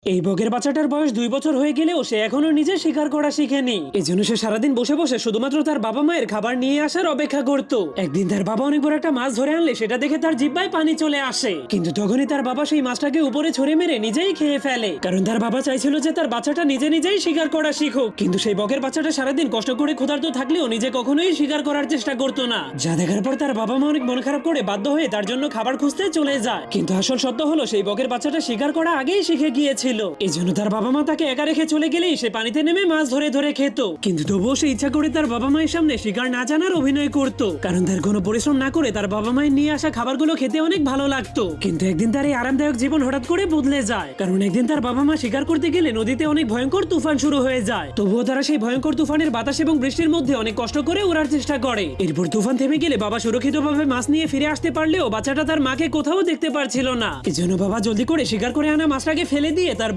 এই বগের বাচ্চাটার বয়স 2 বছর হয়ে গেলেও সে এখনো নিজে শিকার করা শিখেনি। এজন্য সে সারাদিন বসে বসে শুধুমাত্র তার বাবা মায়ের খাবার নিয়ে আসার অপেক্ষা করত। একদিন তার বাবা অনেক বড় একটা মাছ ধরে আনলে সেটা দেখে তার জিহ্বায় পানি চলে আসে, কিন্তু তখনই তার বাবা সেই মাছটাকে উপরে ছুঁড়ে মেরে নিজেই খেয়ে ফেলে, কারণ তার বাবা চাইছিল যে তার বাচ্চাটা নিজে নিজেই শিকার করা শিখুক। কিন্তু সেই বগের বাচ্চাটা সারাদিন কষ্ট করে ক্ষুধার্ত থাকলেও নিজে কখনোই শিকার করার চেষ্টা করতো না, যা দেখার পর তার বাবা মা অনেক মন খারাপ করে বাধ্য হয়ে তার জন্য খাবার খুঁজতে চলে যায়। কিন্তু আসল সত্য হলো সেই বগের বাচ্চাটা শিকার করা আগেই শিখে গিয়েছিল। এজন্য তার বাবা মা তাকে একা রেখে চলে গেলেই সে পানিতে নেমে মাছ ধরে ধরে খেত। কিন্তু তবুও সে ইচ্ছা করে তার বাবা মায়ের সামনে শিকার না জানার অভিনয় করত, কারণ তার কোনো পরিশ্রম না করে তার বাবা মায়ের নিয়ে আসা খাবারগুলো খেতে অনেক ভালো লাগতো। কিন্তু একদিন তার এই আরামদায়ক জীবন হঠাৎ করে বদলে যায়, কারণ একদিন তার বাবা মা শিকার করতে গেলে নদীতে অনেক ভয়ঙ্কর তুফান শুরু হয়ে যায়। তবুও তারা সেই ভয়ঙ্কর তুফানের বাতাস এবং বৃষ্টির মধ্যে অনেক কষ্ট করে উড়ার চেষ্টা করে। এরপর তুফান থেমে গেলে বাবা সুরক্ষিতভাবে মাছ নিয়ে ফিরে আসতে পারলেও বাচ্চাটা তার মাকে কোথাও দেখতে পারছিল না। এজন্য বাবা জলদি করে শিকার করে আনা মাছটাকে ফেলে দিয়ে